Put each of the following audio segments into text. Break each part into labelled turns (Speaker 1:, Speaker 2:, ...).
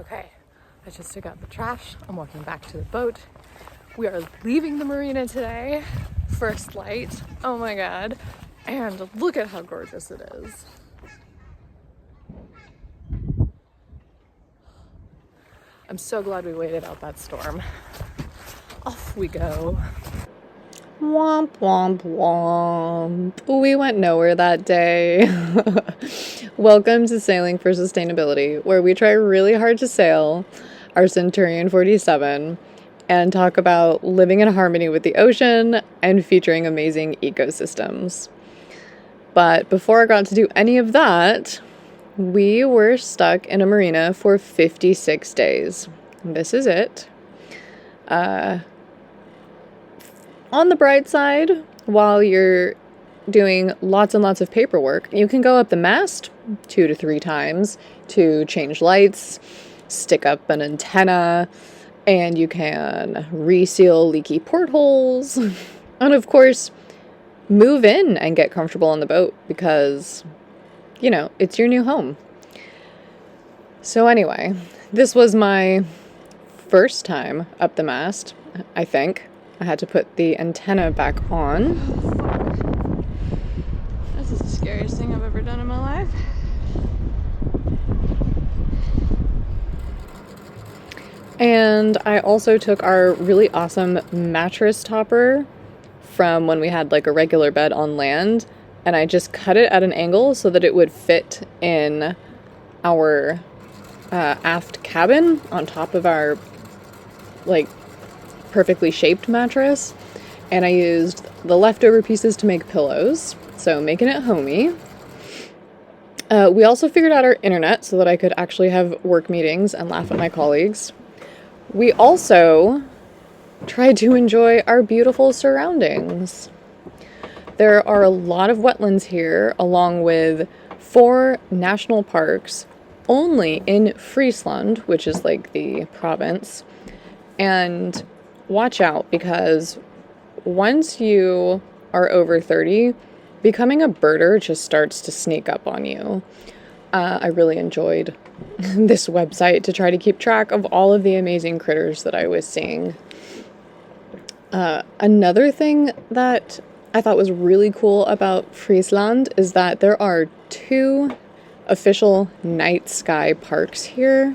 Speaker 1: Okay, I just took out the trash. I'm walking back to the boat. We are leaving the marina today. First light. Oh my god. And look at how gorgeous it is. I'm so glad we waited out that storm. Off we go. Womp, womp, womp. We went nowhere that day. Welcome to Sailing for Sustainability, where we try really hard to sail our Centurion 47 and talk about living in harmony with the ocean and featuring amazing ecosystems. But before I got to do any of that, we were stuck in a marina for 56 days. This is it. On the bright side, while you're doing lots and lots of paperwork, you can go up the mast 2 to 3 times to change lights, stick up an antenna, and you can reseal leaky portholes, and of course, move in and get comfortable on the boat because, you know, it's your new home. So anyway, this was my first time up the mast, I think. I had to put the antenna back on. This is the scariest thing I've ever done in my life. And I also took our really awesome mattress topper from when we had like a regular bed on land, and I just cut it at an angle so that it would fit in our aft cabin on top of our like perfectly shaped mattress, and I used the leftover pieces to make pillows, so making it homey. We also figured out our internet so that I could actually have work meetings and laugh at my colleagues. We also tried to enjoy our beautiful surroundings. There are a lot of wetlands here, along with 4 national parks only in Friesland, which is like the province. And watch out, because once you are over 30, becoming a birder just starts to sneak up on you. I really enjoyed this website to try to keep track of all of the amazing critters that I was seeing. Another thing that I thought was really cool about Friesland is that there are 2 official night sky parks here.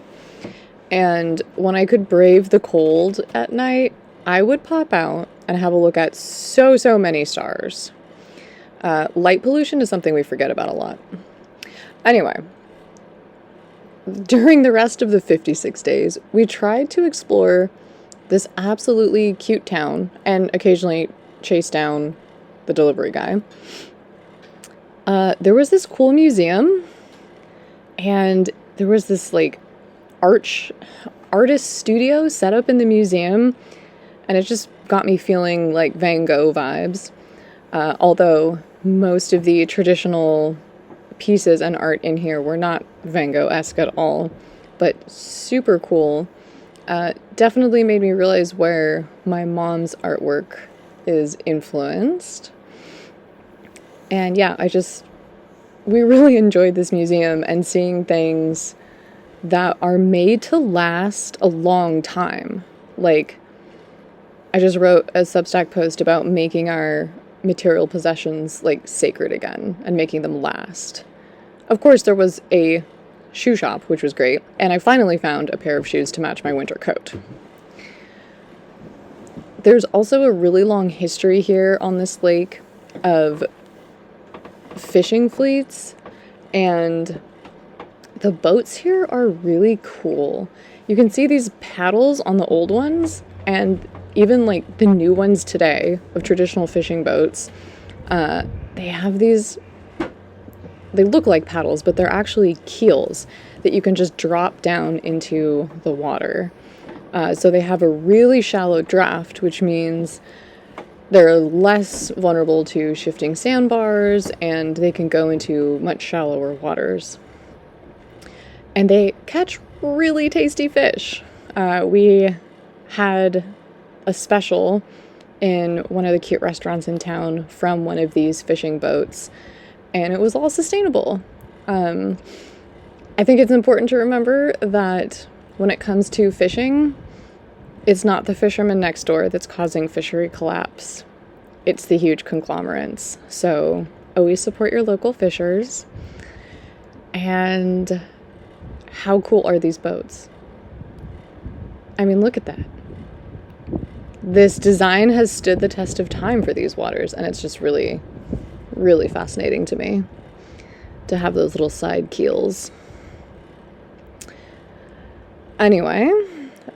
Speaker 1: And when I could brave the cold at night, I would pop out and have a look at so many stars. Light pollution is something we forget about a lot. Anyway, during the rest of the 56 days, we tried to explore this absolutely cute town and occasionally chase down the delivery guy. There was this cool museum, and there was this like artist studio set up in the museum, and it just got me feeling like Van Gogh vibes. Although most of the traditional pieces and art in here were not Van Gogh-esque at all, but super cool. Definitely made me realize where my mom's artwork is influenced. And yeah, we really enjoyed this museum and seeing things that are made to last a long time. Like, I just wrote a Substack post about making our material possessions like sacred again and making them last. Of course, there was a shoe shop, which was great, and I finally found a pair of shoes to match my winter coat. There's also a really long history here on this lake of fishing fleets, and the boats here are really cool. You can see these paddles on the old ones, and even like the new ones today of traditional fishing boats, they have these, they look like paddles, but they're actually keels that you can just drop down into the water. So they have a really shallow draft, which means they're less vulnerable to shifting sandbars, and they can go into much shallower waters. And they catch really tasty fish. We had a special in one of the cute restaurants in town from one of these fishing boats, and it was all sustainable. I think it's important to remember that when it comes to fishing, it's not the fisherman next door that's causing fishery collapse. It's the huge conglomerates. So always support your local fishers. And how cool are these boats? I mean, look at that. This design has stood the test of time for these waters, and it's just really, really fascinating to me to have those little side keels. Anyway,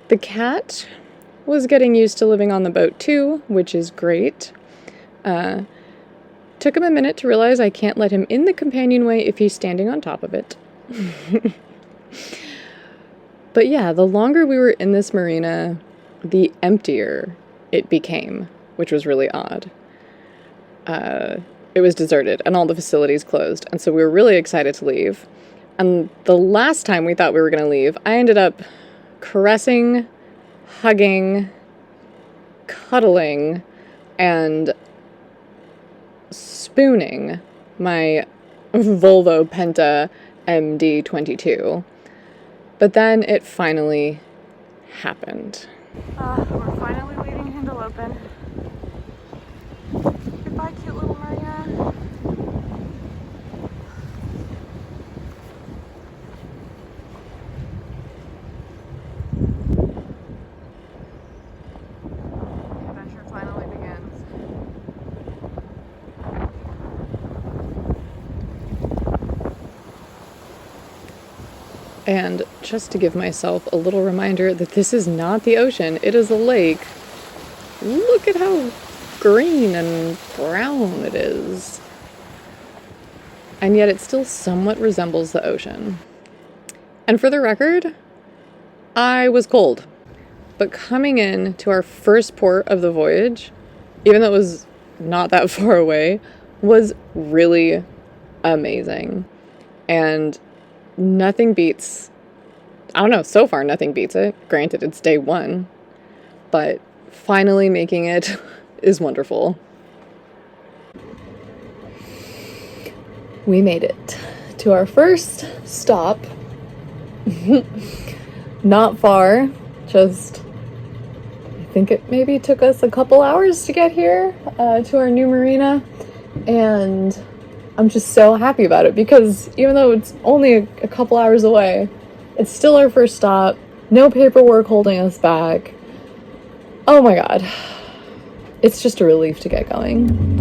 Speaker 1: the cat was getting used to living on the boat too, which is great. Took him a minute to realize I can't let him in the companionway if he's standing on top of it. But yeah, the longer we were in this marina, the emptier it became, which was really odd. It was deserted and all the facilities closed, and so we were really excited to leave. And the last time we thought we were going to leave, I ended up caressing, hugging, cuddling, and spooning my Volvo Penta MD22. But then it finally happened. We're finally leaving Hindeloopen. Goodbye, cute little marina. The adventure finally begins. And just to give myself a little reminder that this is not the ocean, it is a lake. Look at how green and brown it is. And yet it still somewhat resembles the ocean. And for the record, I was cold. But coming in to our first port of the voyage, even though it was not that far away, was really amazing. And nothing beats, I don't know, so far nothing beats it. Granted, it's day one, but finally making it is wonderful. We made it to our first stop. Not far, just, I think it maybe took us a couple hours to get here to our new marina, and I'm just so happy about it because even though it's only a couple hours away, it's still our first stop. No paperwork holding us back. Oh my god. It's just a relief to get going.